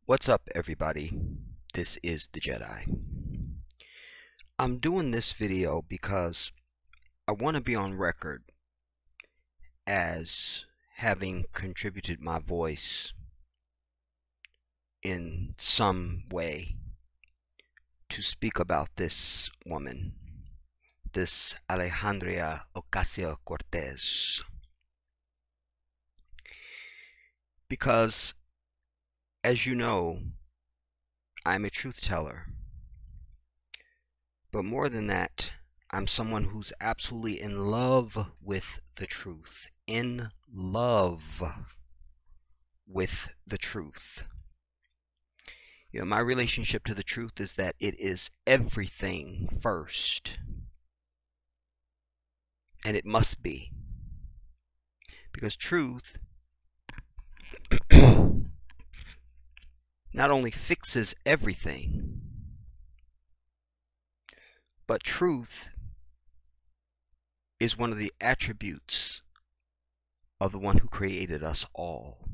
What's up, everybody? This is the Jedi. I'm doing this video because I want to be on record as having contributed my voice in some way to speak about this woman, this Alexandria Ocasio Cortez. Because, as you know, I'm a truth teller. But more than that, I'm someone who's absolutely in love with the truth. In love with the truth. You know, my relationship to the truth is that it is everything first. And it must be. Because truth not only fixes everything, but truth is one of the attributes of the one who created us all.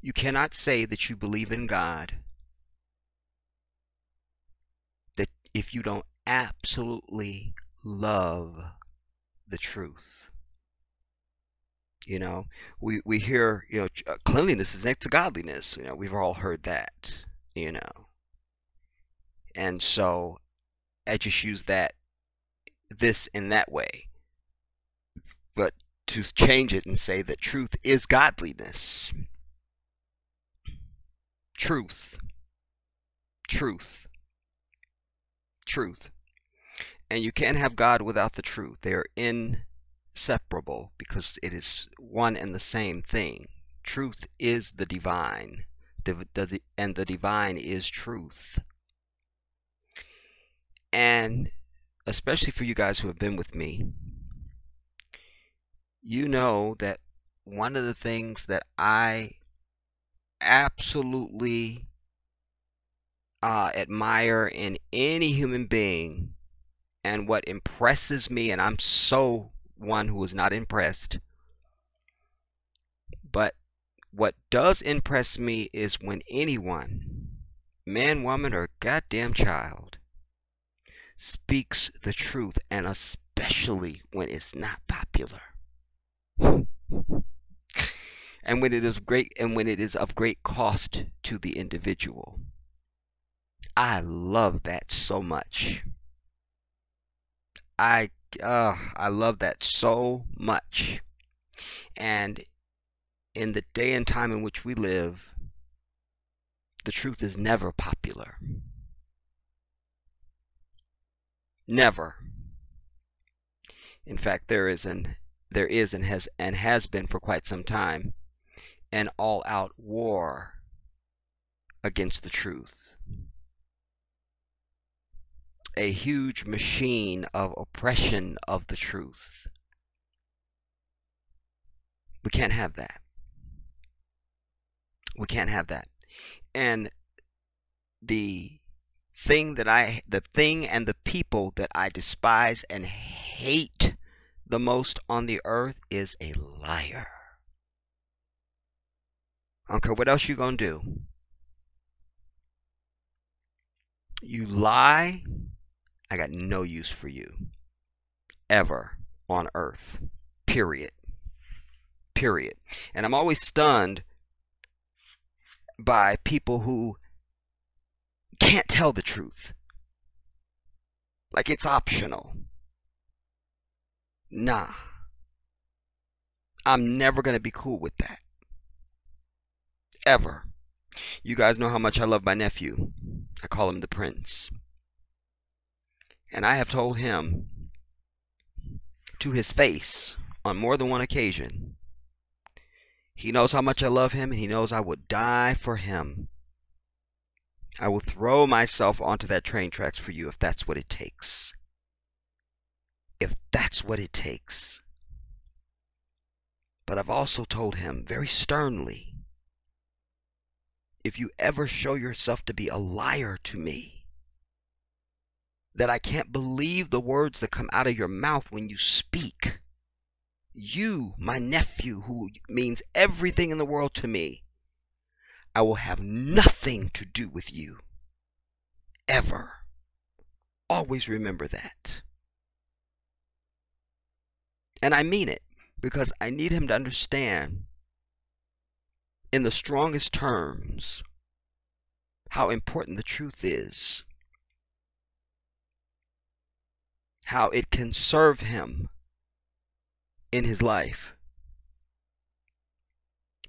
You cannot say that you believe in God that if you don't absolutely love the truth. You know, we hear, cleanliness is next to godliness. You know, we've all heard that, And so I just use this in that way. But to change it and say that truth is godliness. Truth. Truth. Truth. And you can't have God without the truth. They are inseparable because it is one and the same thing. Truth is the divine. And the divine is truth. And especially for you guys who have been with me, you know that one of the things that I absolutely admire in any human being, and what impresses me, and I'm so one who is not impressed, but what does impress me is when anyone, man, woman, or goddamn child, speaks the truth, and especially when it's not popular. And when it is of great cost to the individual. I love that so much. I love that so much. And in the day and time in which we live, the truth is never popular. Never. In fact, there is and has been for quite some time an all-out war against the truth. A huge machine of oppression of the truth. We can't have that. We can't have that. And the thing and the people that I despise and hate the most on the earth is a liar. I don't care what else you're going to do. You lie, I got no use for you. Ever on earth. Period. Period. And I'm always stunned by people who can't tell the truth. Like it's optional. Nah. I'm never going to be cool with that. Ever. You guys know how much I love my nephew. I call him the Prince. And I have told him to his face on more than one occasion. He knows how much I love him, and he knows I would die for him. I will throw myself onto that train tracks for you if that's what it takes. If that's what it takes. But I've also told him very sternly, if you ever show yourself to be a liar to me, that I can't believe the words that come out of your mouth when you speak. You, my nephew, who means everything in the world to me, I will have nothing to do with you. Ever. Always remember that. And I mean it, because I need him to understand in the strongest terms how important the truth is. How it can serve him in his life.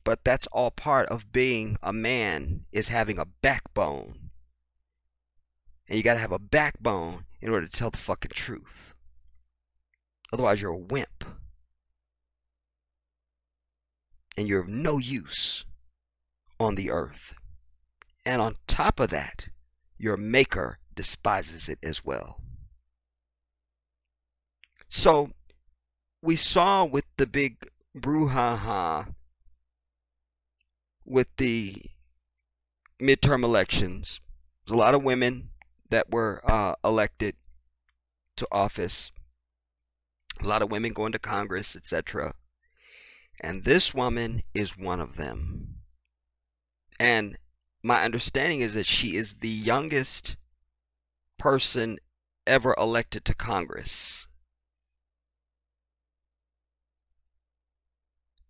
But that's all part of being a man, is having a backbone. And you gotta have a backbone in order to tell the fucking truth. Otherwise you're a wimp. And you're of no use on the earth. And on top of that, your maker despises it as well. So we saw with the big brouhaha with the midterm elections, there's a lot of women that were elected to office, a lot of women going to Congress, etc. And this woman is one of them. And my understanding is that she is the youngest person ever elected to Congress.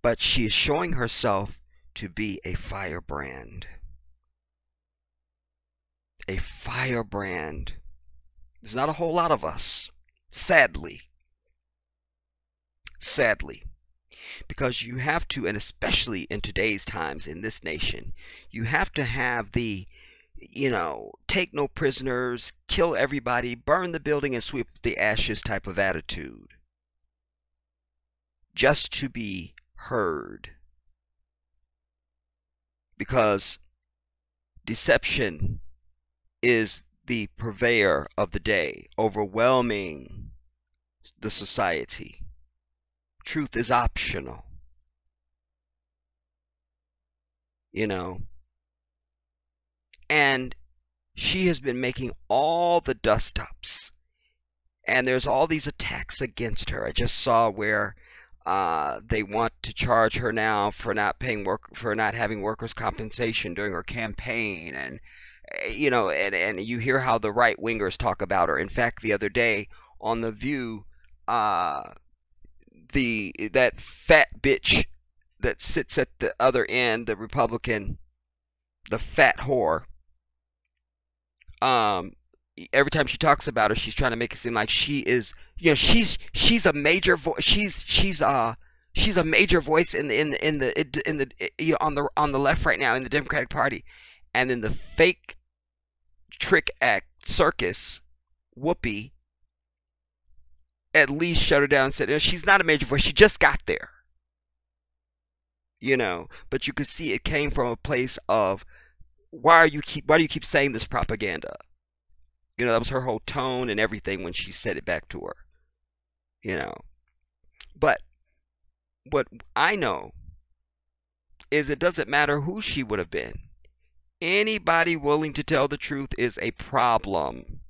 But she is showing herself to be a firebrand. A firebrand. There's not a whole lot of us, sadly. Sadly. Because you have to, and especially in today's times in this nation, you have to have the, take no prisoners, kill everybody, burn the building and sweep the ashes type of attitude. Just to be heard. Because deception is the purveyor of the day, overwhelming the society. Truth is optional. And she has been making all the dust-ups. And there's all these attacks against her. I just saw where they want to charge her now for not having workers' compensation during her campaign, and and you hear how the right wingers talk about her. In fact, the other day on The View, that fat bitch that sits at the other end, the Republican, the fat whore. Every time she talks about her, she's trying to make it seem like she is, she's a major voice. She's a major voice on the left right now in the Democratic Party, and then the fake trick act circus Whoopi at least shut her down and said, she's not a major voice. She just got there. But you could see it came from a place of, why do you keep saying this propaganda? That was her whole tone and everything when she said it back to her. But what I know is it doesn't matter who she would have been. Anybody willing to tell the truth is a problem.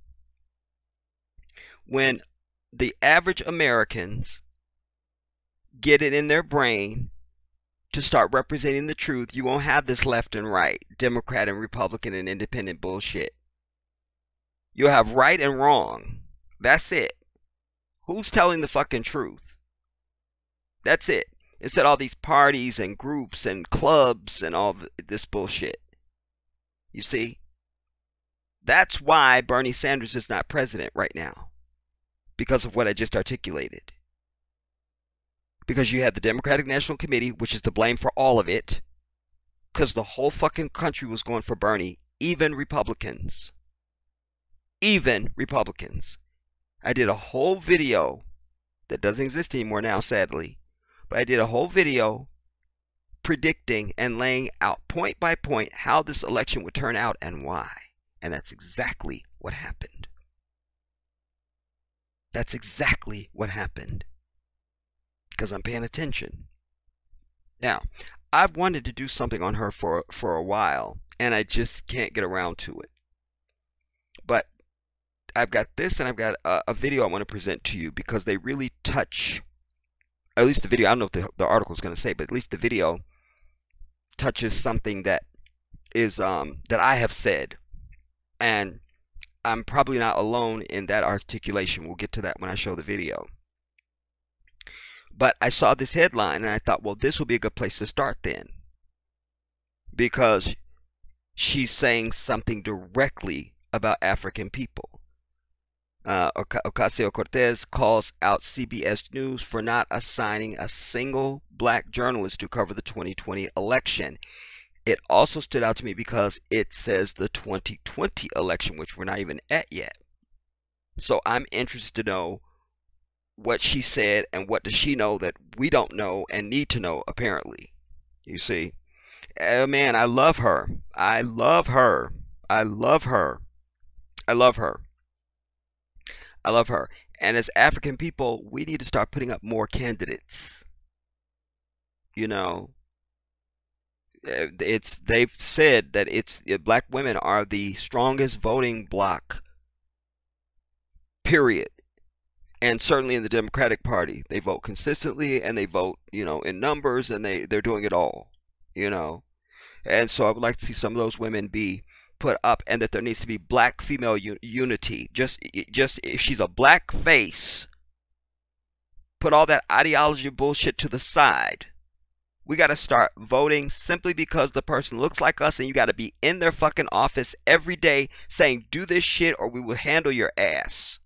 When the average Americans get it in their brain to start representing the truth, you won't have this left and right, Democrat and Republican and independent bullshit. You'll have right and wrong. That's it. Who's telling the fucking truth? That's it. Instead of all these parties and groups and clubs and all this bullshit. You see? That's why Bernie Sanders is not president right now. Because of what I just articulated. Because you had the Democratic National Committee, which is to blame for all of it. Because the whole fucking country was going for Bernie. Even Republicans. Even Republicans. I did a whole video that doesn't exist anymore now, sadly. But I did a whole video predicting and laying out point by point how this election would turn out and why. And that's exactly what happened. That's exactly what happened. Because I'm paying attention. Now, I've wanted to do something on her for a while, and I just can't get around to it. But I've got this, and I've got a video I want to present to you because they really touch, at least the video, I don't know what the article is going to say, but at least the video touches something that that I have said, and I'm probably not alone in that articulation. We'll get to that when I show the video. But I saw this headline and I thought, well, this will be a good place to start then, because she's saying something directly about African people. Ocasio Cortez calls out CBS News for not assigning a single black journalist to cover the 2020 election. It also stood out to me because it says the 2020 election, which we're not even at yet. So I'm interested to know what she said and what does she know that we don't know and need to know, apparently. You see? Man, I love her. I love her. I love her. I love her. I love her. And as African people, we need to start putting up more candidates. You know, they've said that black women are the strongest voting bloc, period. And certainly in the Democratic Party, they vote consistently and they vote, in numbers, and they're doing it all, And so I would like to see some of those women be put up, and that there needs to be black female unity. Just if she's a black face, put all that ideology bullshit to the side. We got to start voting simply because the person looks like us, and you got to be in their fucking office every day saying, do this shit or we will handle your ass.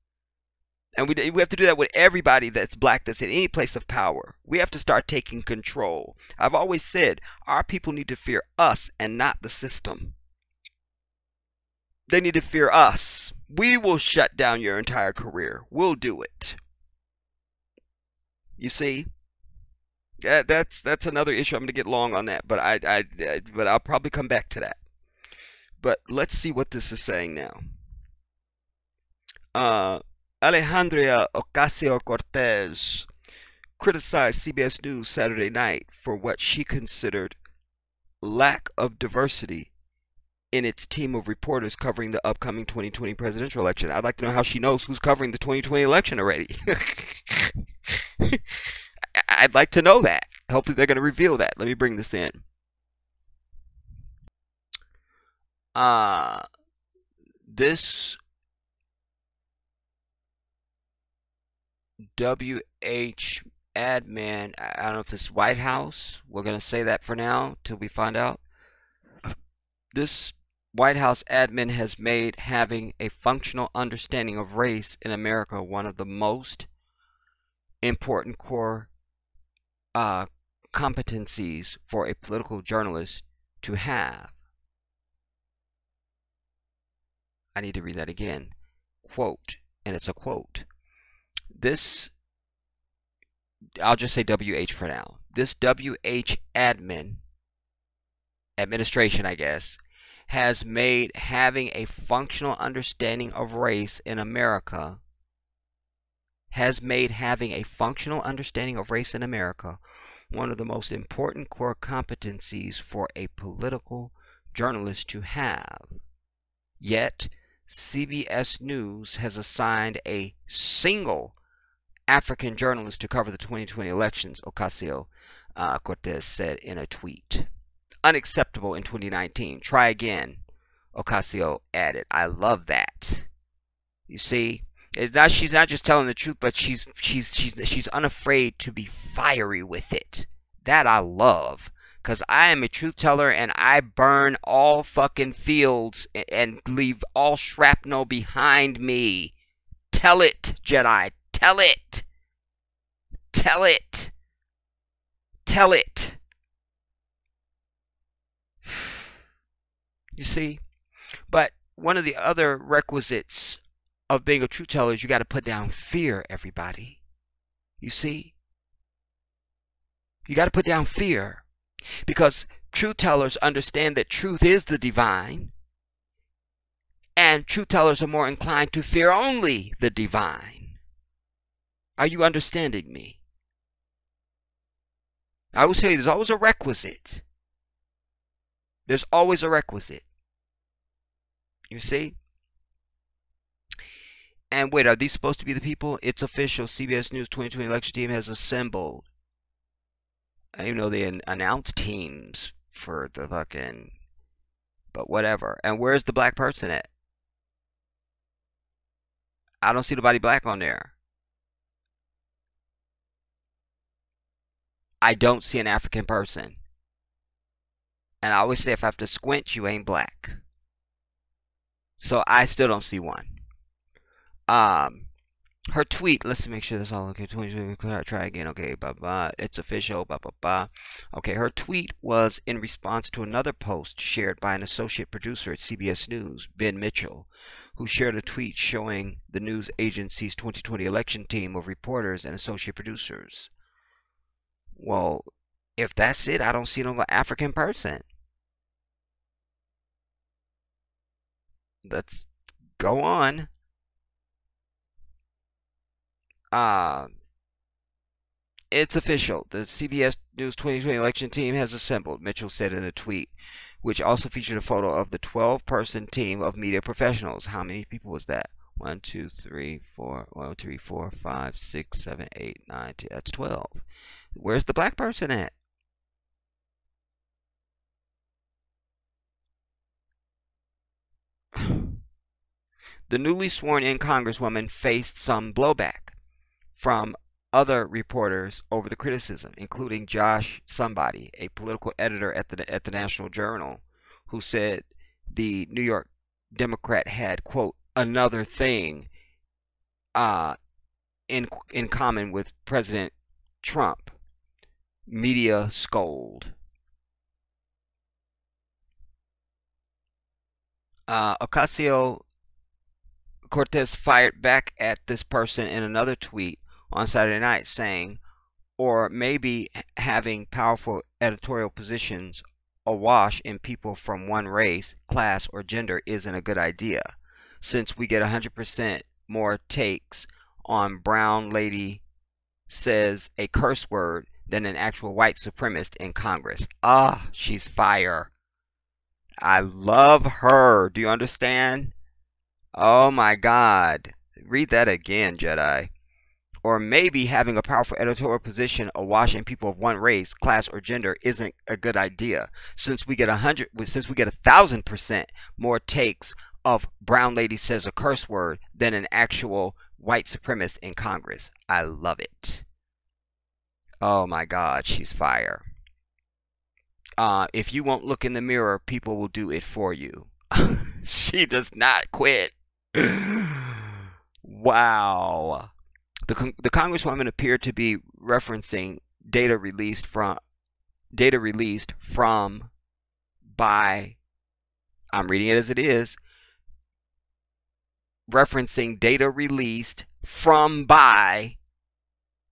And we have to do that with everybody that's black, that's in any place of power. We have to start taking control. I've always said our people need to fear us and not the system. They need to fear us. We will shut down your entire career. We'll do it. You see? That's another issue. I'm going to get long on that, but but I'll probably come back to that. But let's see what this is saying now. Alexandria Ocasio Cortez criticized CBS News Saturday night for what she considered lack of diversity in its team of reporters covering the upcoming 2020 presidential election. I'd like to know how she knows who's covering the 2020 election already. I'd like to know that. Hopefully they're going to reveal that. Let me bring this in. This WH admin, I don't know if it's White House. We're going to say that for now till we find out. This White House admin has made having a functional understanding of race in America one of the most important core competencies for a political journalist to have. I need to read that again. Quote, and it's a quote. This, I'll just say WH for now. This WH administration, I guess, has made having a functional understanding of race in America one of the most important core competencies for a political journalist to have. Yet, CBS News has assigned a single African journalist to cover the 2020 elections, Ocasio Cortez said in a tweet. Unacceptable in 2019. Try again, Ocasio added. I love that. You see, she's not just telling the truth, but she's unafraid to be fiery with it. That I love, because I am a truth teller and I burn all fucking fields and leave all shrapnel behind me. Tell it, Jedi. Tell it. Tell it. Tell it. You see? But one of the other requisites of being a truth teller is you got to put down fear, everybody. You see? You got to put down fear. Because truth tellers understand that truth is the divine. And truth tellers are more inclined to fear only the divine. Are you understanding me? I will say there's always a requisite. There's always a requisite. You see? And wait, are these supposed to be the people? It's official. CBS News 2020 election team has assembled. I even know they announced teams for the fucking But whatever. And where's the black person at? I don't see nobody black on there. I don't see an African person. And I always say if I have to squint, you ain't black. So I still don't see one. Her tweet, let's make sure that's all okay. Try again. Okay, blah blah. It's official. Blah blah blah. Okay, her tweet was in response to another post shared by an associate producer at CBS News, Ben Mitchell, who shared a tweet showing the news agency's 2020 election team of reporters and associate producers. Well, if that's it, I don't see no African person. Let's go on. It's official. The CBS News 2020 election team has assembled, Mitchell said in a tweet, which also featured a photo of the 12-person team of media professionals. How many people was that? 1, 2, 3, 4, 1, 2, 3, 4, 5, 6, 7, 8, 9, 10. That's 12. Where's the black person at? The newly sworn-in Congresswoman faced some blowback from other reporters over the criticism, including Josh Somebody, a political editor at the National Journal, who said the New York Democrat had, quote, another thing in common with President Trump. Media scold. Ocasio Cortez fired back at this person in another tweet on Saturday night, saying, or maybe having powerful editorial positions awash in people from one race, class, or gender isn't a good idea, since we get 100% more takes on brown lady says a curse word than an actual white supremacist in Congress. Ah, she's fire. I love her. Do you understand? Oh my God. Read that again, Jedi. Or maybe having a powerful editorial position awash in people of one race, class, or gender isn't a good idea, since we get 1,000% more takes of brown lady says a curse word than an actual white supremacist in Congress. I love it. Oh my God, she's fire. If you won't look in the mirror, people will do it for you. She does not quit. Wow. The Congresswoman appeared to be referencing data released from by, I'm reading it as it is, referencing data released from by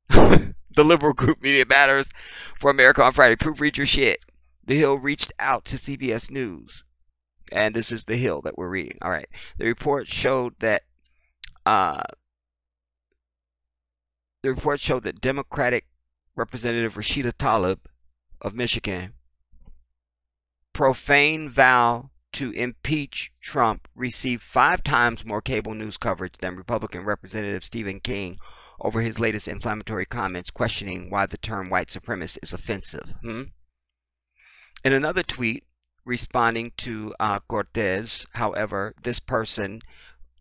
the liberal group Media Matters for America on Friday. Proofread your shit. The Hill reached out to CBS News, and this is the Hill that we're reading. All right. The report showed that Democratic Representative Rashida Tlaib of Michigan profane vow to impeach Trump received 5 times more cable news coverage than Republican Representative Stephen King over his latest inflammatory comments questioning why the term white supremacist is offensive. In another tweet responding to Cortez, however, this person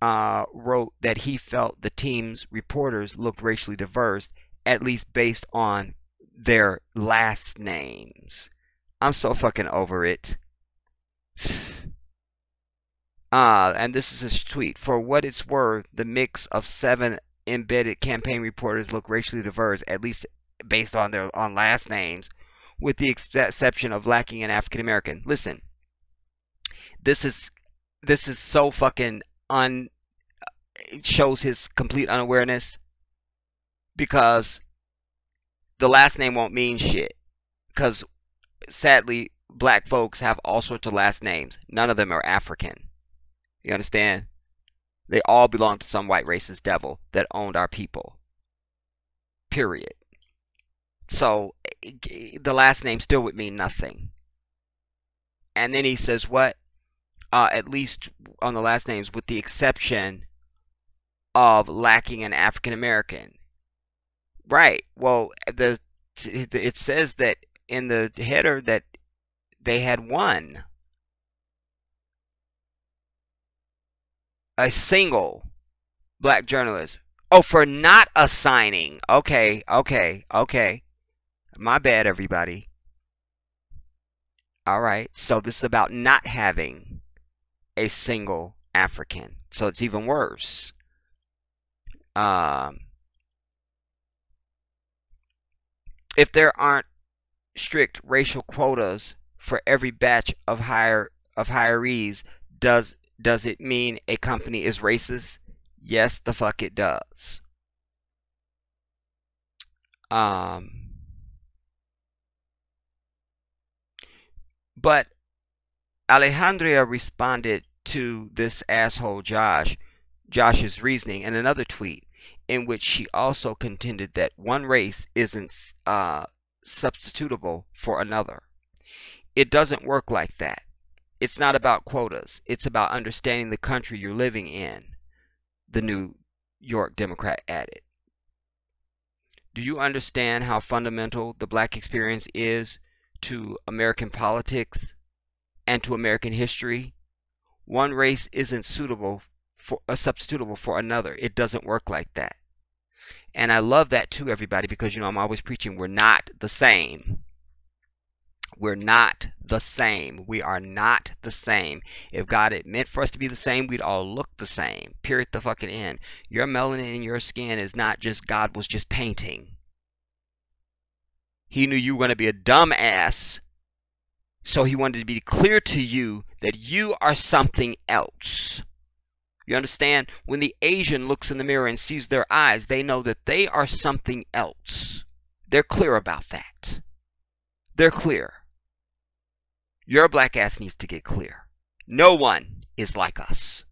wrote that he felt the team's reporters looked racially diverse, at least based on their last names. I'm so fucking over it. And this is his tweet. For what it's worth, the mix of 7 embedded campaign reporters look racially diverse, at least based on their last names, with the exception of lacking an African American. Listen, this is so fucking it shows his complete unawareness, because the last name won't mean shit, because sadly black folks have all sorts of last names. None of them are African. You understand? They all belong to some white racist devil that owned our people. Period. So the last name still would mean nothing. And then he says what? At least on the last names, with the exception of lacking an African American. Right. Well, it says that in the header that they had one. A single black journalist. Oh, for not assigning. Okay, okay, okay. My bad, everybody. All right. So this is about not having a single African. So it's even worse. Um, if there aren't strict racial quotas for every batch of hirees, does it mean a company is racist? Yes, the fuck it does. Um, but Alexandria responded to this asshole Josh's reasoning in another tweet, in which she also contended that one race isn't substitutable for another. It doesn't work like that. It's not about quotas. It's about understanding the country you're living in, the New York Democrat added. Do you understand how fundamental the black experience is to American politics and to American history? One race isn't substitutable for another. It doesn't work like that. And I love that too, everybody, because I'm always preaching we're not the same. We're not the same. We are not the same. If God had meant for us to be the same, we'd all look the same. Period. The fucking end. Your melanin in your skin is not just God was just painting. He knew you were going to be a dumbass, so he wanted to be clear to you that you are something else. You understand? When the Asian looks in the mirror and sees their eyes, they know that they are something else. They're clear about that. They're clear. Your black ass needs to get clear. No one is like us.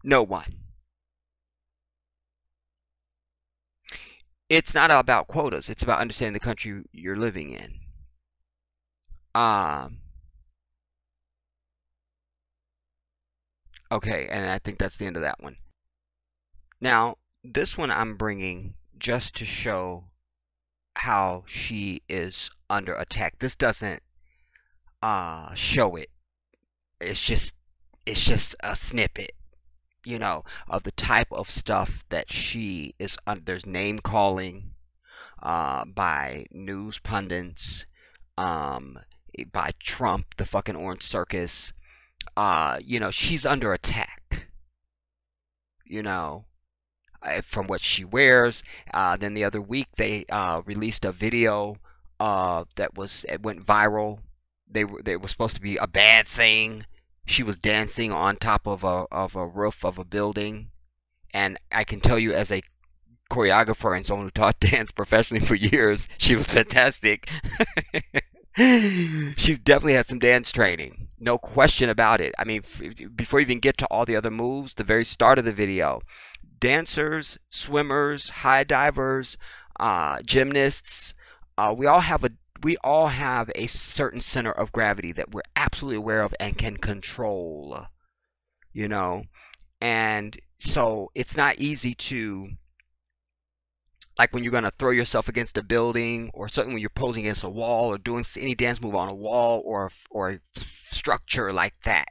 No one. It's not about quotas. It's about understanding the country you're living in. Okay, and I think that's the end of that one. Now, this one I'm bringing just to show how she is under attack. This doesn't show it. It's just a snippet, of the type of stuff that she is under. There's name calling by news pundits, by Trump, the fucking Orange Circus. She's under attack, from what she wears. Then the other week they released a video it went viral. They were supposed to be a bad thing. She was dancing on top of a roof of a building, and I can tell you, as a choreographer and someone who taught dance professionally for years, she was fantastic. She's definitely had some dance training, no question about it. I mean, before you even get to all the other moves, the very start of the video, dancers, swimmers, high divers, gymnasts, we all have a certain center of gravity that we're absolutely aware of and can control, and so it's not easy to, like when you're going to throw yourself against a building, or certainly when you're posing against a wall or doing any dance move on a wall or a structure like that.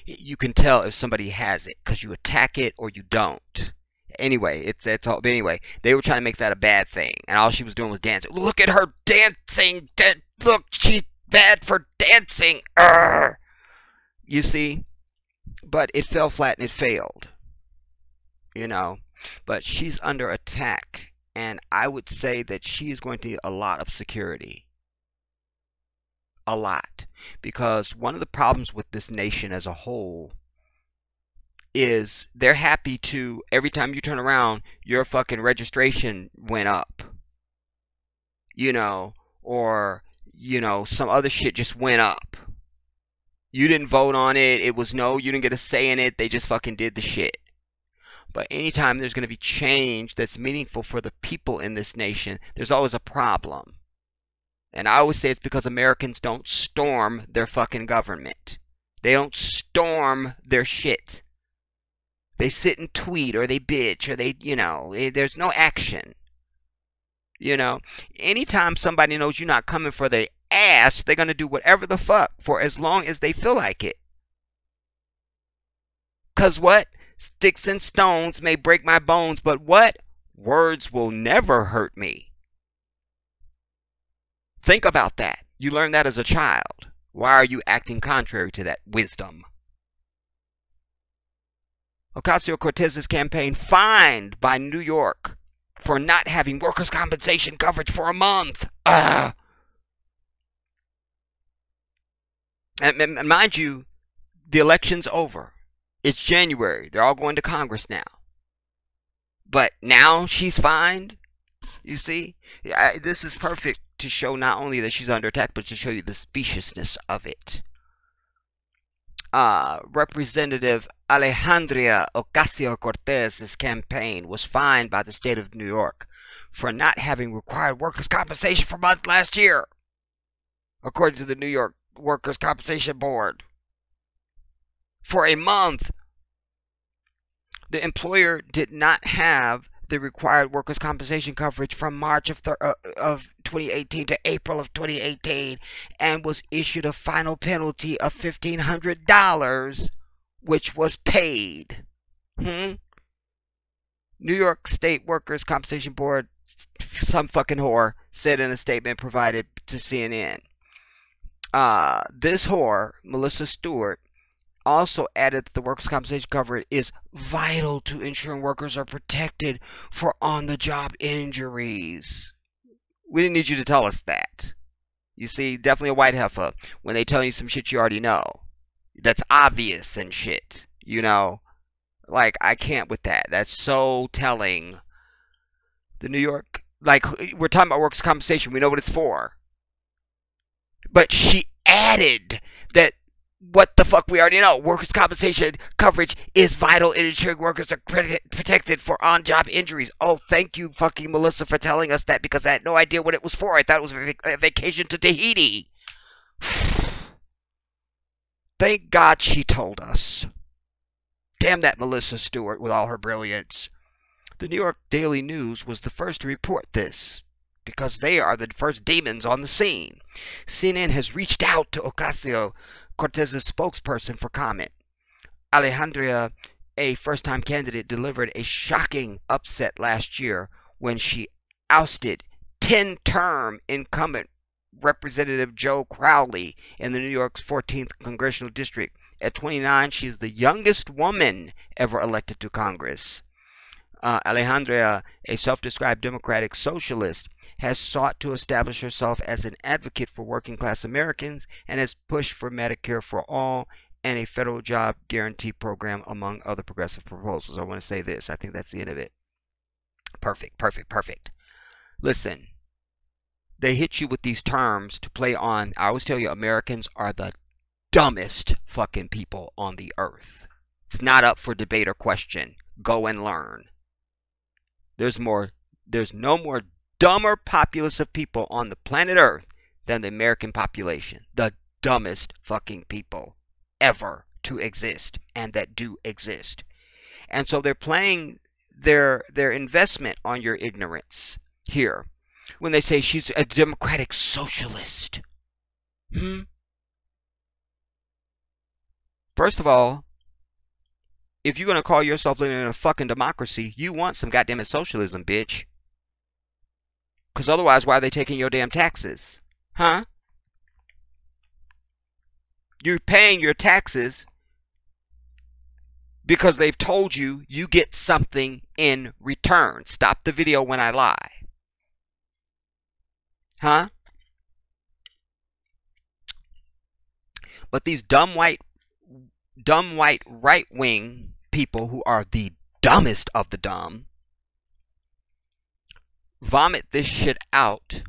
You can tell if somebody has it because you attack it or you don't. Anyway, it's all. But anyway, they were trying to make that a bad thing, and all she was doing was dancing. Look at her dancing. Look, she's bad for dancing. Urgh. You see, but it fell flat and it failed. But she's under attack, and I would say that she is going to need a lot of security. A lot, because one of the problems with this nation as a whole is they're happy to, every time you turn around, your fucking registration went up, or some other shit just went up. You didn't vote on it. It was no, you didn't get a say in it. They just fucking did the shit. But anytime there's going to be change that's meaningful for the people in this nation, there's always a problem. And I always say it's because Americans don't storm their fucking government. They don't storm their shit. They sit and tweet, or they bitch, or there's no action. Anytime somebody knows you're not coming for their ass, they're going to do whatever the fuck for as long as they feel like it. Because what? Sticks and stones may break my bones, but what? Words will never hurt me. Think about that. You learned that as a child. Why are you acting contrary to that wisdom? Ocasio Cortez's campaign fined by New York for not having workers' compensation coverage for a month. And mind you, the election's over. It's January. They're all going to Congress now. But now she's fined? You see? This is perfect to show not only that she's under attack, but to show you the speciousness of it. Representative Alexandria Ocasio Cortez's campaign was fined by the state of New York for not having required workers' compensation for months last year, according to the New York Workers' Compensation Board. For a month, the employer did not have the required workers' compensation coverage from March of 2018 to April of 2018 and was issued a final penalty of $1,500, which was paid. New York State Workers' Compensation Board, some fucking whore, said in a statement provided to CNN. This whore, Melissa Stewart, also added that the workers' compensation coverage is vital to ensuring workers are protected for on-the-job injuries. We didn't need you to tell us that. You see, definitely a white heifer when they tell you some shit you already know. That's obvious and shit, you know? Like, I can't with that. That's so telling. The New York, like, we're talking about workers' compensation. We know what it's for. But she added that what the fuck we already know. Workers' compensation coverage is vital in ensuring workers are protected for on-job injuries. Oh, thank you, fucking Melissa, for telling us that, because I had no idea what it was for. I thought it was a vacation to Tahiti. Thank God she told us. Damn that Melissa Stewart with all her brilliance. The New York Daily News was the first to report this, because they are the first demons on the scene. CNN has reached out to Ocasio Cortez's spokesperson for comment. Alexandria, a first-time candidate, delivered a shocking upset last year when she ousted 10-term incumbent Representative Joe Crowley in the New York's 14th Congressional District. At 29, she is the youngest woman ever elected to Congress. Alexandria, a self-described democratic socialist, has sought to establish herself as an advocate for working-class Americans and has pushed for Medicare for all and a federal job guarantee program, among other progressive proposals. I want to say this. I think that's the end of it. Perfect, perfect, perfect. Listen, they hit you with these terms to play on. I always tell you, Americans are the dumbest fucking people on the earth. It's not up for debate or question. Go and learn. There's no more dumber populace of people on the planet Earth than the American population. The dumbest fucking people ever to exist and that do exist. And so they're playing their investment on your ignorance here when they say she's a democratic socialist. First of all, if you're going to call yourself living in a fucking democracy, you want some goddamn socialism, bitch. Because otherwise, why are they taking your damn taxes? Huh? You're paying your taxes because they've told you you get something in return. Stop the video when I lie. Huh? But these dumb white right-wing people who are the dumbest of the dumb vomit this shit out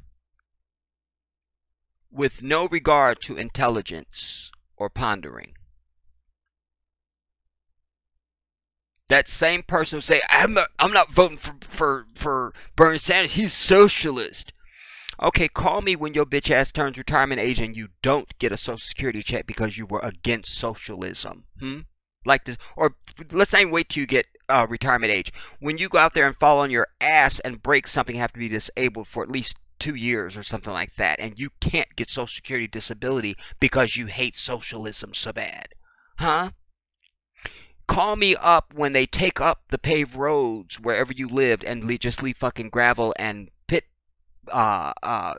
with no regard to intelligence or pondering. That same person will say, I'm not voting for Bernie Sanders. He's socialist. Okay, call me when your bitch ass turns retirement age and you don't get a Social Security check because you were against socialism. Like this, or let's not even wait till you get retirement age. When you go out there and fall on your ass and break something, have to be disabled for at least 2 years or something like that, and you can't get Social Security disability because you hate socialism so bad. Huh? Call me up when they take up the paved roads wherever you lived and just leave fucking gravel and pit, uh, uh,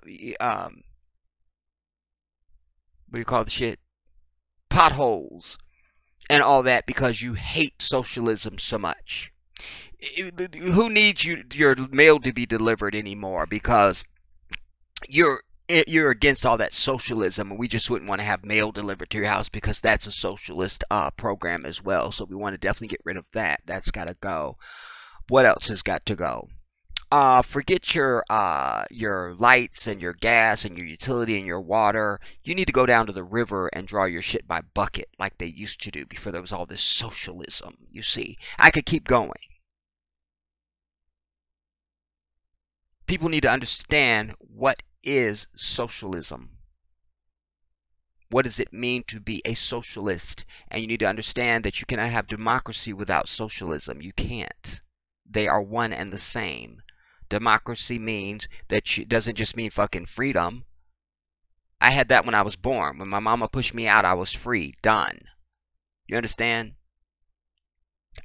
what do you call the shit? Potholes and all that because you hate socialism so much. Who needs your mail to be delivered anymore because you're you're against all that socialism, and we just wouldn't want to have mail delivered to your house because that's a socialist program as well. So we want to definitely get rid of that. That's got to go. What else has got to go? Forget your lights and your gas and your utility and your water. You need to go down to the river and draw your shit by bucket like they used to do before there was all this socialism. You see, I could keep going. People need to understand what is socialism. What does it mean to be a socialist? And you need to understand that you cannot have democracy without socialism. You can't. They are one and the same. Democracy means that it doesn't just mean fucking freedom. I had that when I was born. When my mama pushed me out, I was free. Done. You understand?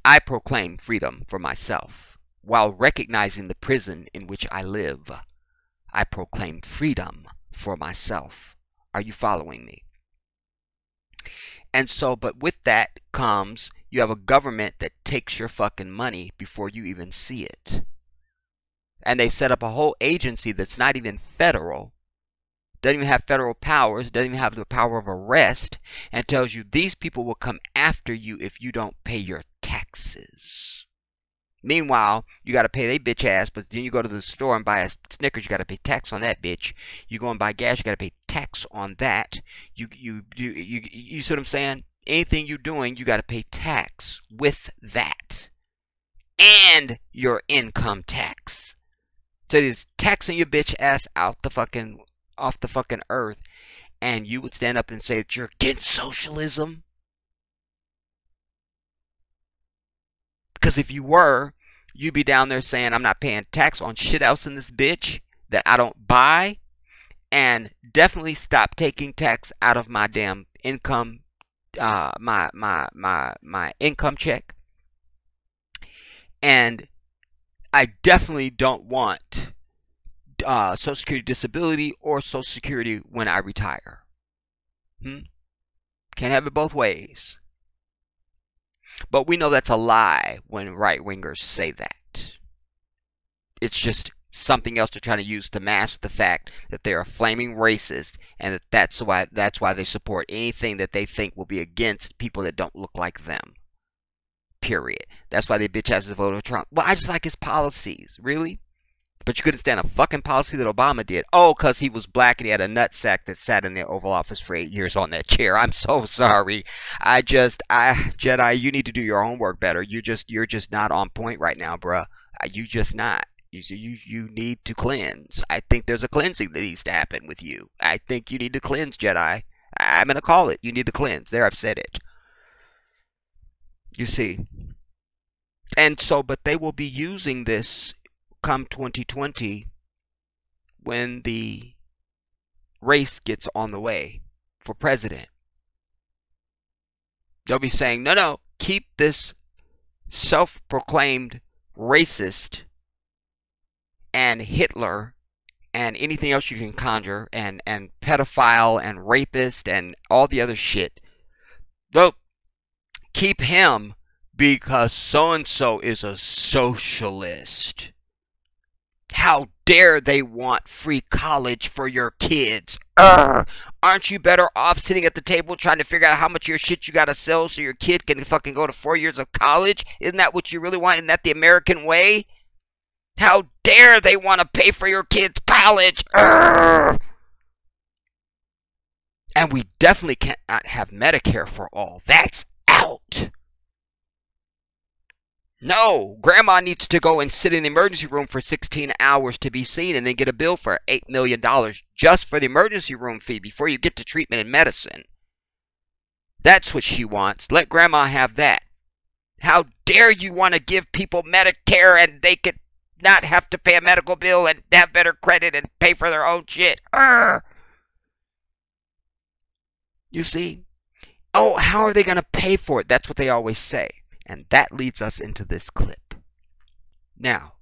I proclaim freedom for myself. While recognizing the prison in which I live, I proclaim freedom for myself. Are you following me? And so, but with that comes, you have a government that takes your fucking money before you even see it. And they've set up a whole agency that's not even federal, doesn't even have federal powers, doesn't even have the power of arrest, and tells you these people will come after you if you don't pay your taxes. Meanwhile, you got to pay their bitch ass, but then you go to the store and buy a Snickers, you got to pay tax on that bitch. You go and buy gas, you got to pay tax on that. You see what I'm saying? Anything you're doing, you got to pay tax with that. And your income tax. So it's taxing your bitch ass off the fucking earth, and you would stand up and say that you're against socialism? Because if you were, you'd be down there saying, I'm not paying tax on shit else in this bitch that I don't buy, and definitely stop taking tax out of my damn income, my income check. And I definitely don't want Social Security disability or Social Security when I retire. Can't have it both ways. But we know that's a lie when right-wingers say that. It's just something else they're trying to use to mask the fact that they're a flaming racist, and that's why they support anything that they think will be against people that don't look like them. Period. That's why they bitch asses voted for Trump. Well, I just like his policies. Really? But you couldn't stand a fucking policy that Obama did. Oh, because he was black and he had a nutsack that sat in the Oval Office for 8 years on that chair. I'm so sorry. Jedi, you need to do your homework better. You're just not on point right now, bruh. You just not. You need to cleanse. I think there's a cleansing that needs to happen with you. I think you need to cleanse, Jedi. I'm going to call it. You need to cleanse. There, I've said it. You see. And so, but they will be using this come 2020 when the race gets on the way for president. They'll be saying, no, keep this self-proclaimed racist and Hitler and anything else you can conjure and pedophile and rapist and all the other shit. They'll keep him because so-and-so is a socialist. How dare they want free college for your kids? Aren't you better off sitting at the table trying to figure out how much of your shit you gotta sell so your kid can fucking go to 4 years of college? Isn't that what you really want? Isn't that the American way? How dare they want to pay for your kids' college? And we definitely cannot have Medicare for all. That's out. No, grandma needs to go and sit in the emergency room for 16 hours to be seen and then get a bill for $8 million just for the emergency room fee before you get to treatment and medicine. That's what she wants. Let grandma have that. How dare you want to give people Medicare and they could not have to pay a medical bill and have better credit and pay for their own shit? You see? Oh, how are they going to pay for it? That's what they always say. And that leads us into this clip. Now,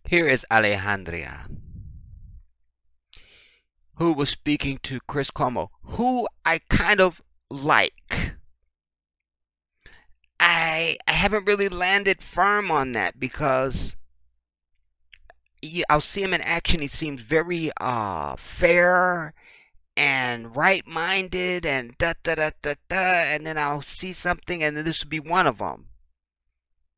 here is Alexandria, who was speaking to Chris Cuomo, who I kind of like. I haven't really landed firm on that because I'll see him in action. He seems very fair and right-minded and and then I'll see something, and then this would be one of them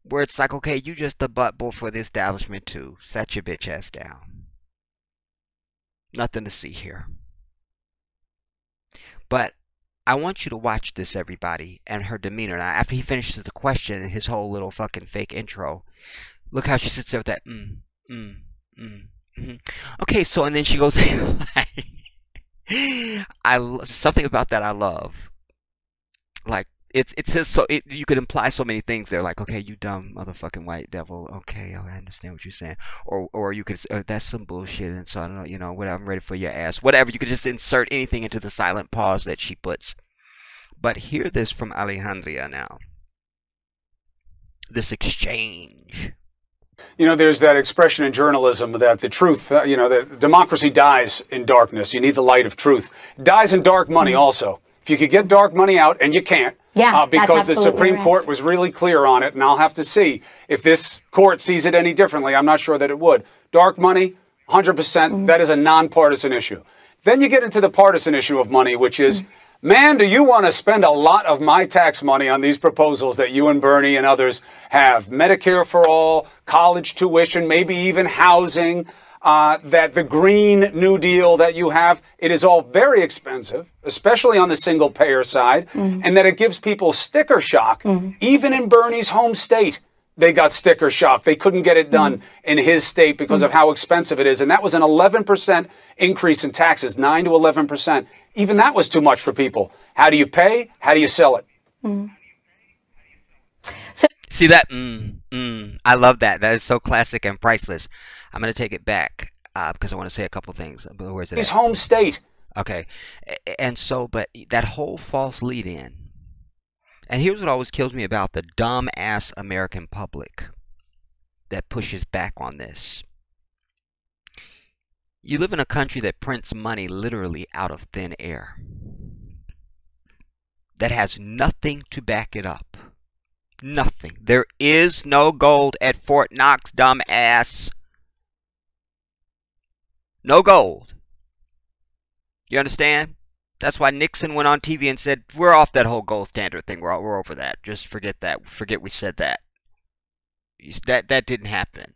where it's like, okay, you just the butthole for the establishment too. Set your bitch ass down. Nothing to see here. But I want you to watch this, everybody, and her demeanor. Now, after he finishes the question and his whole little fucking fake intro, look how she sits there with that Okay, so, and then she goes like, something about that I love. Like, it says so, you could imply so many things there, like, okay, you dumb motherfucking white devil. Okay, I understand what you're saying. Or you could say, that's some bullshit, and so I don't know, you know, whatever, I'm ready for your ass. Whatever, you could just insert anything into the silent pause that she puts. But hear this from Alexandria now. This exchange. You know, there's that expression in journalism that the truth, that democracy dies in darkness. You need the light of truth. Dies in dark money also. If you could get dark money out, and you can't, because the Supreme Court was really clear on it, and I'll have to see if this court sees it any differently. I'm not sure that it would. Dark money, 100%, that is a nonpartisan issue. Then you get into the partisan issue of money, which is, man, do you want to spend a lot of my tax money on these proposals that you and Bernie and others have? Medicare for all, college tuition, maybe even housing, that the Green New Deal that you have, it is all very expensive, especially on the single payer side, and that it gives people sticker shock. Even in Bernie's home state, they got sticker shock. They couldn't get it done in his state because of how expensive it is. And that was an 11% increase in taxes, 9 to 11%. Even that was too much for people. How do you pay? How do you sell it? See that? I love that. That is so classic and priceless. I'm going to take it back because I want to say a couple things. Where's it? His home state. Okay. And so, but that whole false lead in. And here's what always kills me about the dumb-ass American public that pushes back on this. You live in a country that prints money literally out of thin air. That has nothing to back it up. Nothing. There is no gold at Fort Knox, dumbass. No gold. You understand? That's why Nixon went on TV and said, we're off that whole gold standard thing. We're over that. Just forget that. Forget we said that. That didn't happen.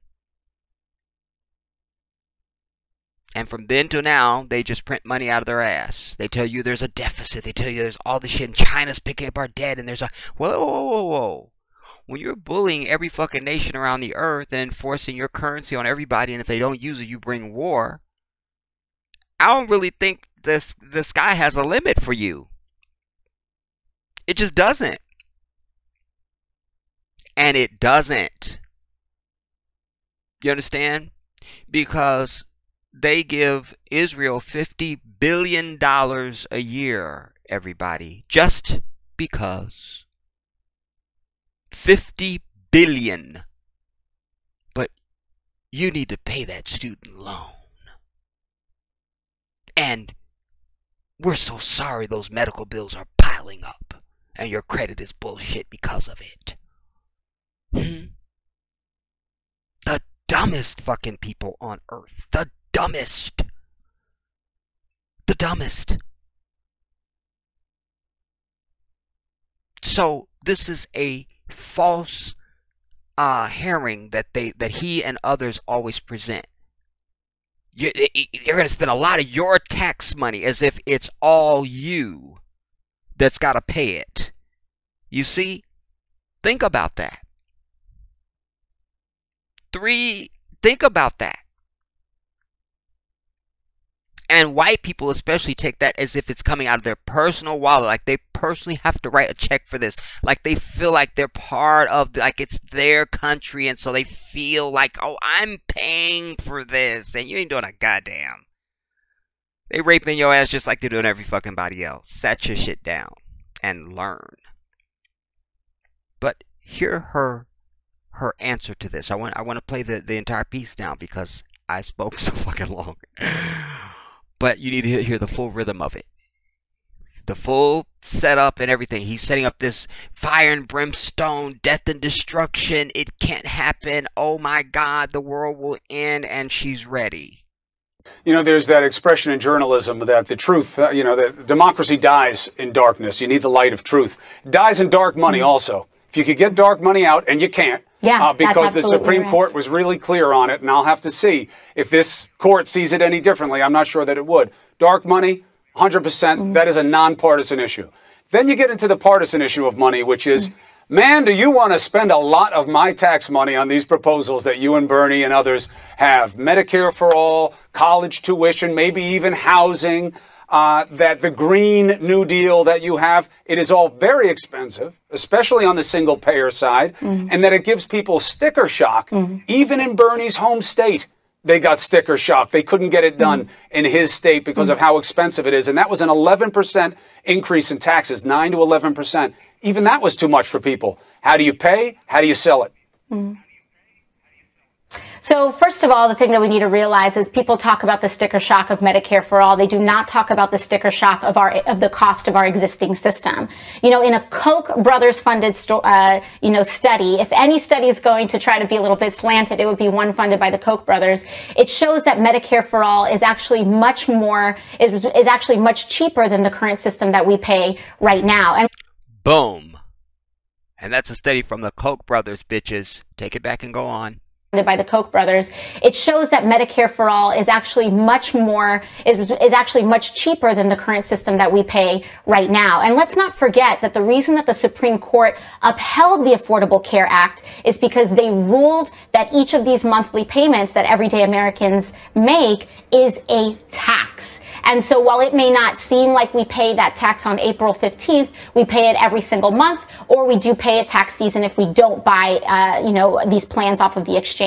And from then to now, they just print money out of their ass. They tell you there's a deficit. They tell you there's all this shit, and China's picking up our debt, and there's a... Whoa. When you're bullying every fucking nation around the earth and enforcing your currency on everybody, and if they don't use it, you bring war, I don't really think the sky has a limit for you. It just doesn't. And it doesn't. You understand? Because they give Israel $50 billion a year, everybody. Just because. 50 billion. But you need to pay that student loan. And we're so sorry those medical bills are piling up. And your credit is bullshit because of it. The dumbest fucking people on earth. The dumbest. The dumbest. So this is a false herring that he and others always present. You're going to spend a lot of your tax money as if it's all you that's got to pay it. You see? Think about that. Think about that. And white people especially take that as if it's coming out of their personal wallet. Like they personally have to write a check for this. Like they feel like they're part of, like it's their country. And so they feel like, oh, I'm paying for this. And you ain't doing a goddamn. They raping your ass just like they're doing every fucking body else. Set your shit down and learn. But Hear her answer to this. I want to play the entire piece now because I spoke so fucking long. But you need to hear the full rhythm of it. The full setup and everything. He's setting up this fire and brimstone, death and destruction. It can't happen. Oh my God, the world will end, and she's ready. You know, there's that expression in journalism that the truth, that democracy dies in darkness. You need the light of truth. It dies in dark money also. If you could get dark money out, and you can't, because the Supreme Court was really clear on it, and I'll have to see if this court sees it any differently. I'm not sure that it would. Dark money, 100%, that is a nonpartisan issue. Then you get into the partisan issue of money, which is, man, do you want to spend a lot of my tax money on these proposals that you and Bernie and others have? Medicare for all, college tuition, maybe even housing, that the Green New Deal that you have, it is all very expensive, especially on the single payer side, and that it gives people sticker shock, even in Bernie's home state. They got sticker shock. They couldn't get it done in his state because of how expensive it is. And that was an 11% increase in taxes, 9 to 11%. Even that was too much for people. How do you pay? How do you sell it? So first of all, the thing that we need to realize is people talk about the sticker shock of Medicare for all. They do not talk about the sticker shock of the cost of our existing system. You know, in a Koch brothers funded study, if any study is going to try to be a little bit slanted, it would be one funded by the Koch brothers. It shows that Medicare for all is actually much cheaper than the current system that we pay right now. And boom. And that's a study from the Koch brothers, bitches. Take it back and go on. By the Koch brothers, it shows that Medicare for all is actually much cheaper than the current system that we pay right now. And let's not forget that the reason that the Supreme Court upheld the Affordable Care Act is because they ruled that each of these monthly payments that everyday Americans make is a tax. And so while it may not seem like we pay that tax on April 15th, we pay it every single month, or we do pay a tax season if we don't buy, these plans off of the exchange.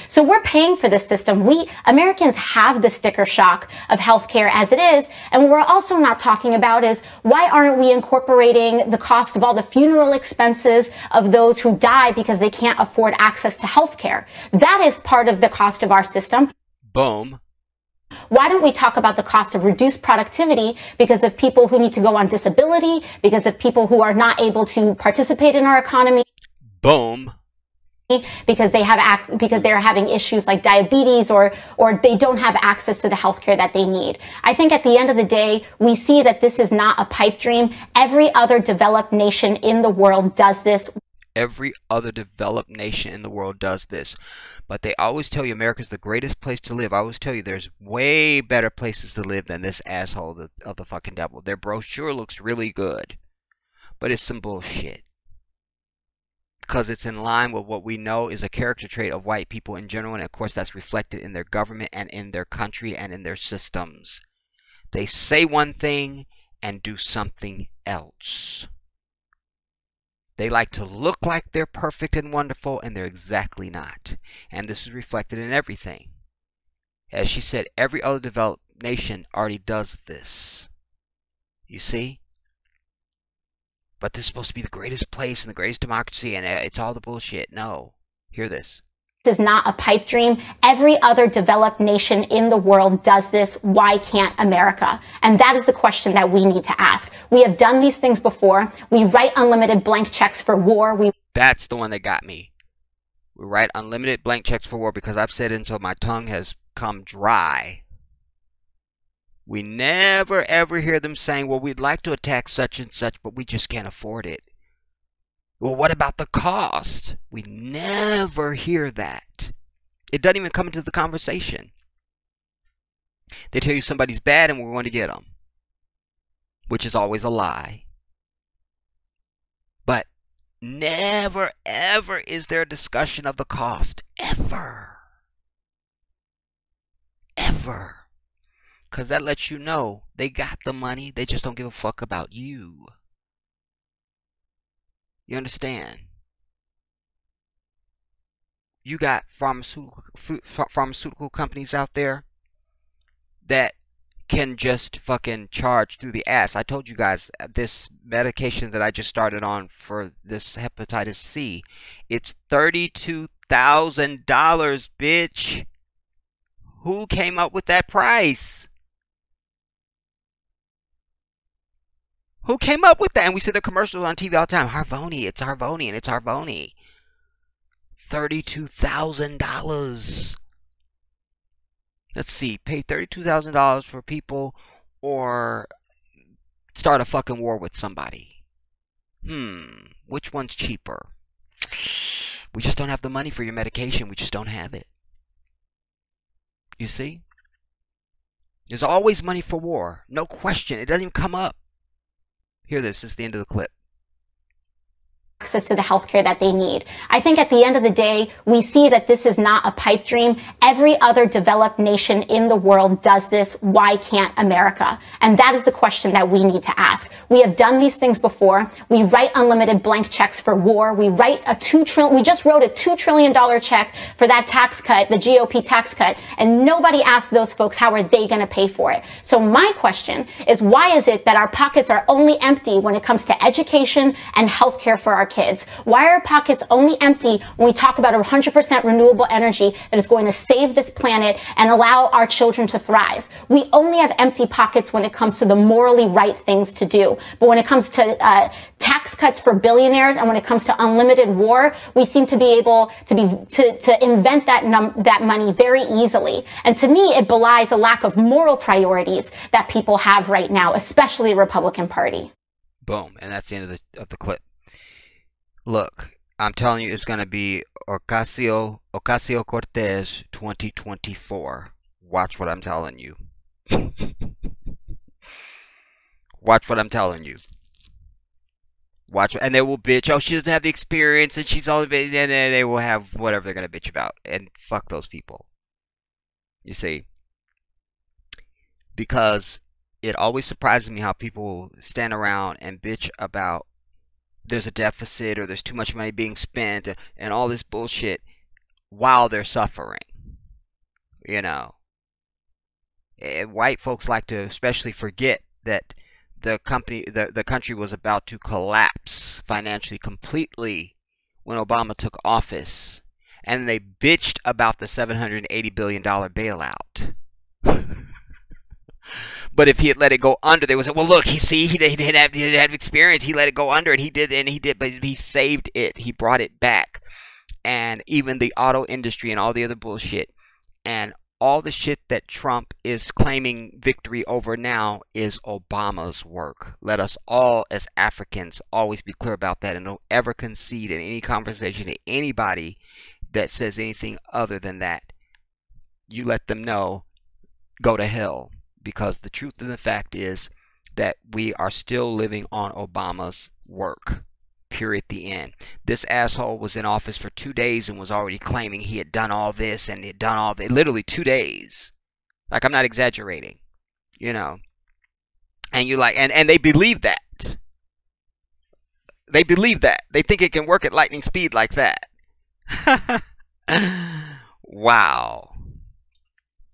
So we're paying for this system. We Americans have the sticker shock of healthcare as it is. And what we're also not talking about is why aren't we incorporating the cost of all the funeral expenses of those who die because they can't afford access to healthcare? That is part of the cost of our system. Boom. Why don't we talk about the cost of reduced productivity because of people who need to go on disability, because of people who are not able to participate in our economy? Boom. Because they are having issues like diabetes or they don't have access to the healthcare that they need. I think at the end of the day, we see that this is not a pipe dream. Every other developed nation in the world does this. Every other developed nation in the world does this. But they always tell you America's the greatest place to live. I always tell you there's way better places to live than this asshole of the fucking devil. Their brochure looks really good. But it's some bullshit. Because it's in line with what we know is a character trait of white people in general. And of course that's reflected in their government and in their country and in their systems. They say one thing and do something else. They like to look like they're perfect and wonderful, and they're exactly not. And this is reflected in everything. As she said, every other developed nation already does this. You see? But this is supposed to be the greatest place and the greatest democracy, and it's all the bullshit. No. Hear this. This is not a pipe dream. Every other developed nation in the world does this. Why can't America? And that is the question that we need to ask. We have done these things before. We write unlimited blank checks for war. That's the one that got me. We write unlimited blank checks for war because I've said it until my tongue has come dry. We never ever hear them saying, well, we'd like to attack such and such, but we just can't afford it. Well, what about the cost? We never hear that. It doesn't even come into the conversation. They tell you somebody's bad and we're going to get them, which is always a lie. But never, ever is there a discussion of the cost. Ever. Ever. Because that lets you know they got the money. They just don't give a fuck about you. You understand? You got pharmaceutical companies out there that can just fucking charge through the ass. I told you guys this medication that I just started on for this hepatitis C, it's $32,000, bitch. Who came up with that price? Who came up with that? And we see the commercials on TV all the time. Harvoni, it's Harvoni, and it's Harvoni. $32,000. Let's see, pay $32,000 for people or start a fucking war with somebody. Which one's cheaper? We just don't have the money for your medication. We just don't have it. You see? There's always money for war. No question. It doesn't even come up. Hear this. This is the end of the clip. Access to the healthcare that they need. I think at the end of the day, we see that this is not a pipe dream. Every other developed nation in the world does this. Why can't America? And that is the question that we need to ask. We have done these things before. We write unlimited blank checks for war. We just wrote a $2 trillion check for that tax cut, the GOP tax cut, and nobody asked those folks how are they going to pay for it. So my question is, why is it that our pockets are only empty when it comes to education and healthcare for our kids? Why are our pockets only empty when we talk about 100% renewable energy that is going to save this planet and allow our children to thrive? We only have empty pockets when it comes to the morally right things to do. But when it comes to tax cuts for billionaires and when it comes to unlimited war, we seem to be able to invent that money very easily. And to me, it belies a lack of moral priorities that people have right now, especially the Republican Party. Boom. And that's the end of the clip. Look, I'm telling you, it's going to be Ocasio Cortez 2024. Watch what I'm telling you. Watch what I'm telling you. Watch, and they will bitch. Oh, she doesn't have the experience, and she's all. And they will have whatever they're going to bitch about, and fuck those people. You see, because it always surprises me how people stand around and bitch about there's a deficit or there's too much money being spent and all this bullshit while they're suffering. You know, and white folks like to especially forget that the country was about to collapse financially completely when Obama took office, and they bitched about the $780 billion bailout. But if he had let it go under, they would say, well, look, he didn't have experience. He let it go under, and he did, but he saved it. He brought it back. And even the auto industry and all the other bullshit and all the shit that Trump is claiming victory over now is Obama's work. Let us all, as Africans, always be clear about that, and don't ever concede in any conversation to anybody that says anything other than that. You let them know, go to hell. Because the truth of the fact is that we are still living on Obama's work. Period. The end. This asshole was in office for 2 days and was already claiming he had done all this and he had done all that. Literally 2 days. Like, I'm not exaggerating. You know. And you like, and they believe that. They believe that. They think it can work at lightning speed like that. Wow.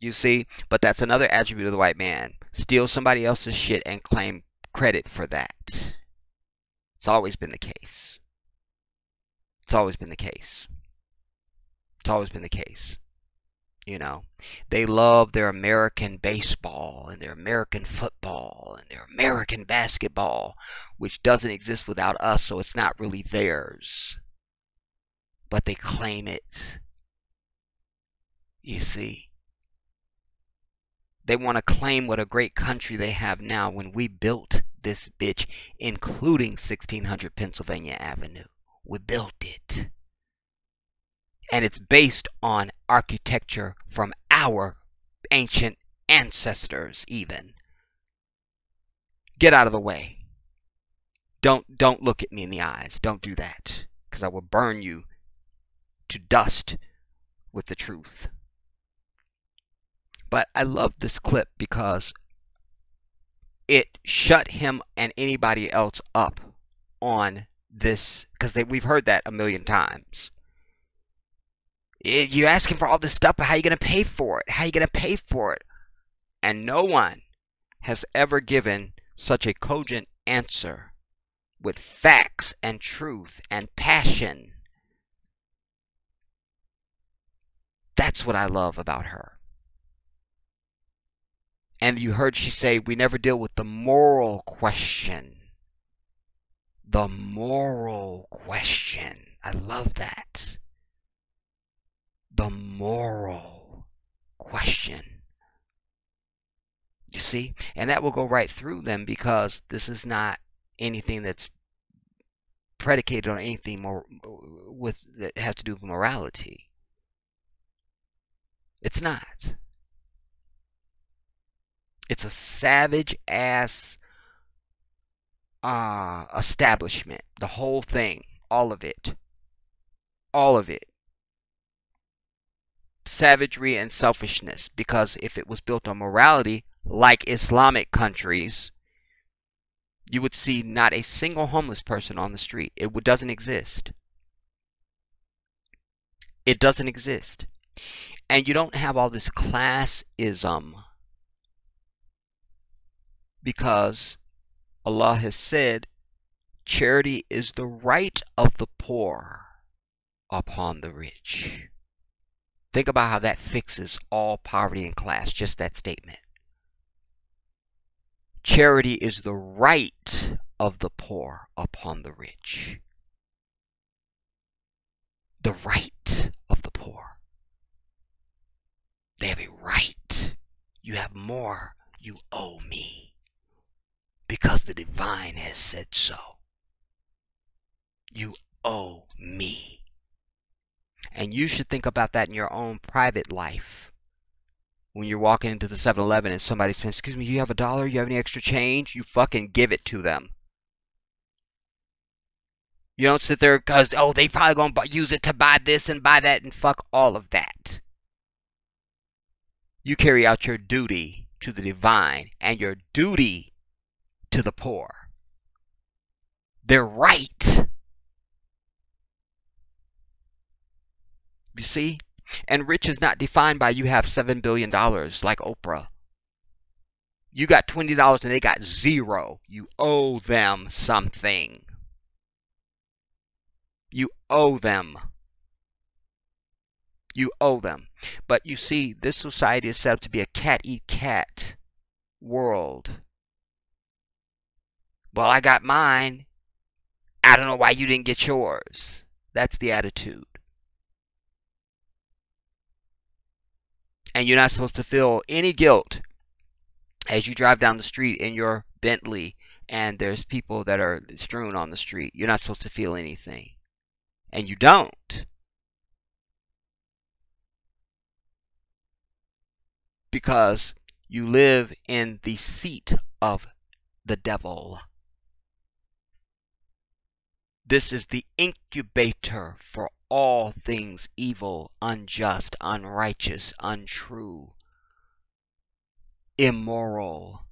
You see, but that's another attribute of the white man. Steal somebody else's shit and claim credit for that. It's always been the case. It's always been the case. It's always been the case. You know, they love their American baseball and their American football and their American basketball, which doesn't exist without us, so it's not really theirs. But they claim it. You see. They want to claim what a great country they have now when we built this bitch, including 1600 Pennsylvania Avenue. We built it. And it's based on architecture from our ancient ancestors even. Get out of the way. Don't look at me in the eyes. Don't do that. Because I will burn you to dust with the truth. But I love this clip because it shut him and anybody else up on this. Because we've heard that a million times. You're asking for all this stuff, but how are you going to pay for it? How are you going to pay for it? And no one has ever given such a cogent answer with facts and truth and passion. That's what I love about her. And you heard she say, we never deal with the moral question. The moral question. I love that. The moral question. You see? And that will go right through them, because this is not anything that's predicated on anything more that has to do with morality. It's not. It's a savage ass establishment. The whole thing. All of it. All of it. Savagery and selfishness. Because if it was built on morality, like Islamic countries, you would see not a single homeless person on the street. It doesn't exist. It doesn't exist. And you don't have all this classism, because Allah has said, charity is the right of the poor upon the rich. Think about how that fixes all poverty and class, just that statement. Charity is the right of the poor upon the rich. The right of the poor. They have a right. You have more, you owe me, because the divine has said so. You owe me. And you should think about that in your own private life. When you're walking into the 7-Eleven and somebody says, excuse me, you have $1? You have any extra change? You fucking give it to them. You don't sit there because, oh, they probably going to use it to buy this and buy that, and fuck all of that. You carry out your duty to the divine and your duty to the poor. They're right. You see? And rich is not defined by you have $7 billion like Oprah. You got $20 and they got $0. You owe them something. You owe them. You owe them. But you see, this society is set up to be a cat-eat-cat world. Well, I got mine. I don't know why you didn't get yours. That's the attitude. And you're not supposed to feel any guilt as you drive down the street in your Bentley and there's people that are strewn on the street. You're not supposed to feel anything. And you don't. Because you live in the seat of the devil. This is the incubator for all things evil, unjust, unrighteous, untrue, immoral.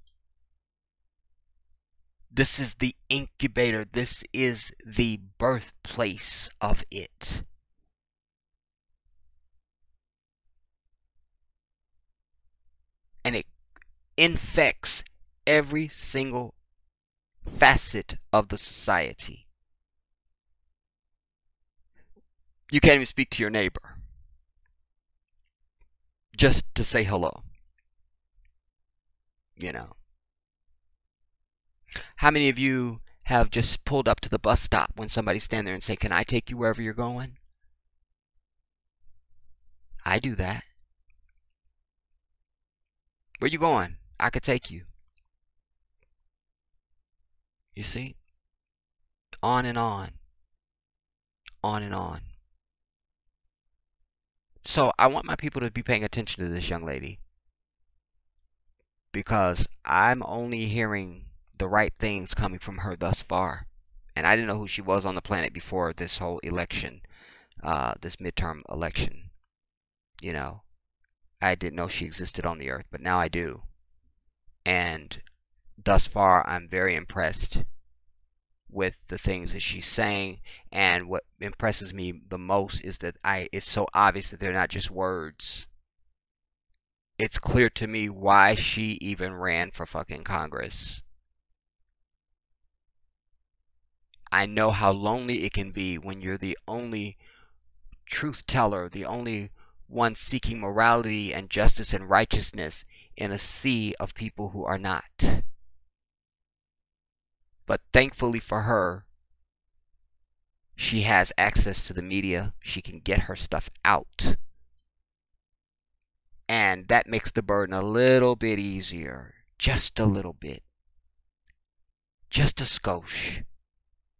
This is the incubator. This is the birthplace of it. And it infects every single facet of the society. You can't even speak to your neighbor just to say hello. You know. How many of you have just pulled up to the bus stop when somebody's standing there and say, can I take you wherever you're going? I do that. Where you going? I could take you. You see? On and on. On and on. So I want my people to be paying attention to this young lady, because I'm only hearing the right things coming from her thus far. And I didn't know who she was on the planet before this whole election, this midterm election. You know, I didn't know she existed on the earth, but now I do. And thus far, I'm very impressed with the things that she's saying. And what impresses me the most is that it's so obvious that they're not just words. it's clear to me why she even ran for fucking Congress. I know how lonely it can be when you're the only truth teller, the only one seeking morality and justice and righteousness in a sea of people who are not. But thankfully for her, she has access to the media. She can get her stuff out. And that makes the burden a little bit easier. Just a little bit. Just a skosh.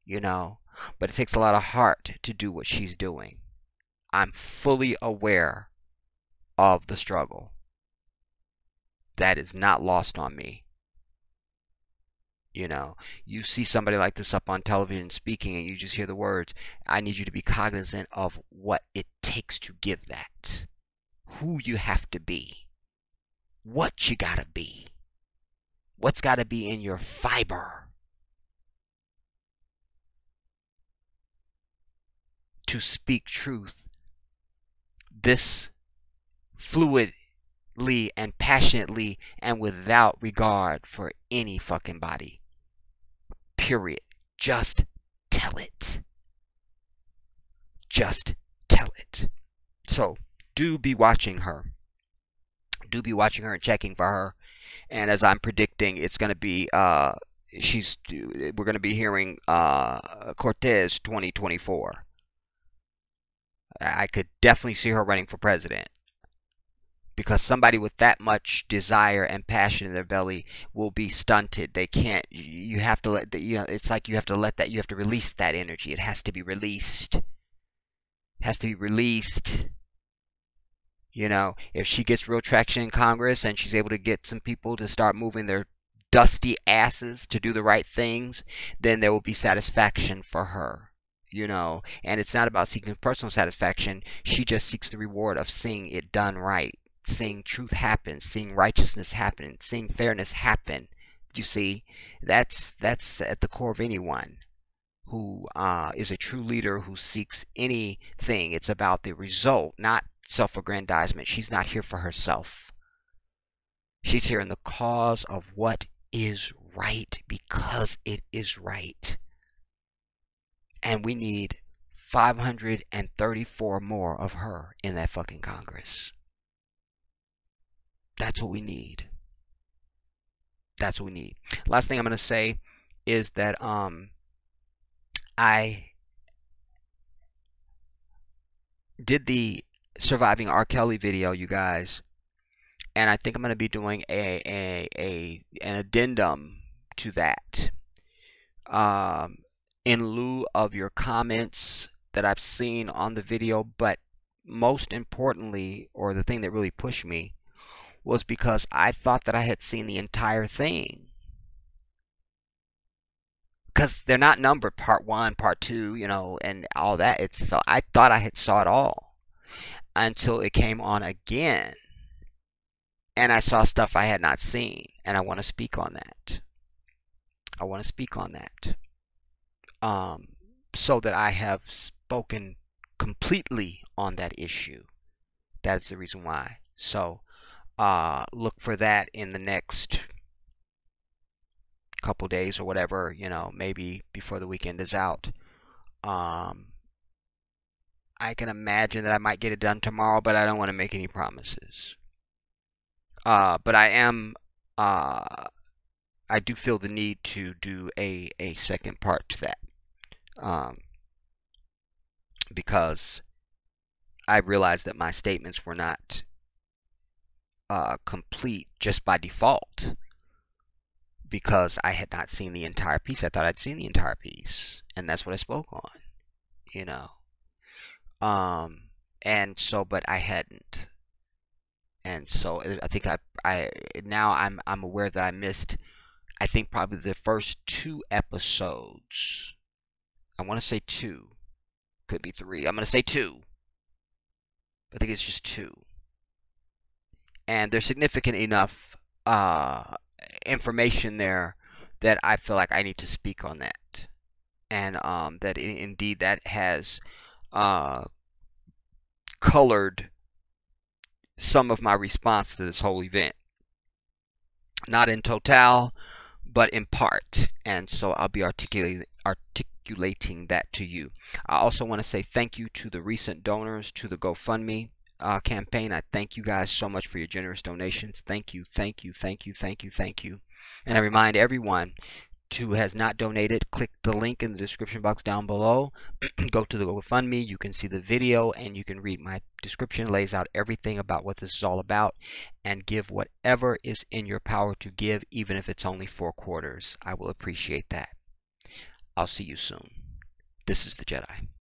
You know? But it takes a lot of heart to do what she's doing. I'm fully aware of the struggle. That is not lost on me. You know, you see somebody like this up on television speaking and you just hear the words. I need you to be cognizant of what it takes to give that. Who you have to be. What you gotta be. What's gotta be in your fiber to speak truth this fluidly and passionately and without regard for any fucking body. Period. Just tell it. Just tell it. So, do be watching her. Do be watching her and checking for her. And as I'm predicting, it's going to be, we're going to be hearing Cortez 2024. I could definitely see her running for president. Because somebody with that much desire and passion in their belly will be stunted. They can't, you have to let, it's like you have to let that, you have to release that energy. It has to be released. It has to be released. You know, if she gets real traction in Congress and she's able to get some people to start moving their dusty asses to do the right things, then there will be satisfaction for her. You know, and it's not about seeking personal satisfaction. She just seeks the reward of seeing it done right. Seeing truth happen, seeing righteousness happen, seeing fairness happen. You see, that's at the core of anyone who is a true leader who seeks anything. It's about the result, not self-aggrandizement. She's not here for herself. She's here in the cause of what is right because it is right. And we need 534 more of her in that fucking Congress. That's what we need. That's what we need. Last thing I'm going to say is that I did the Surviving R. Kelly video, you guys, and I think I'm going to be doing an addendum to that. In lieu of your comments that I've seen on the video, but most importantly, or the thing that really pushed me, was because I thought that I had seen the entire thing. Because they're not numbered part 1, part 2, you know, and all that. So I thought I had saw it all until it came on again. And I saw stuff I had not seen. And I want to speak on that. I want to speak on that. So that I have spoken completely on that issue. That's the reason why. So, look for that in the next couple days or whatever, you know, maybe before the weekend is out. I can imagine that I might get it done tomorrow, but I don't want to make any promises. But I do feel the need to do a second part to that. Because I realized that my statements were not complete just by default, because I had not seen the entire piece. I thought I'd seen the entire piece, and that's what I spoke on, you know. And so, but I hadn't, and so I think now I'm aware that I missed, I think probably the first 2 episodes. I want to say 2, could be 3. I'm going to say 2. I think it's just 2. And there's significant enough information there that I feel like I need to speak on that. And that indeed that has colored some of my response to this whole event. Not in total, but in part. And so I'll be articulating that to you. I also want to say thank you to the recent donors to the GoFundMe campaign. I thank you guys so much for your generous donations. Thank you, thank you, thank you, thank you, thank you. And I remind everyone who has not donated, click the link in the description box down below. Go to the GoFundMe. You can see the video and you can read my description. It lays out everything about what this is all about, and give whatever is in your power to give, even if it's only 4 quarters. I will appreciate that. I'll see you soon. This is the Jedi.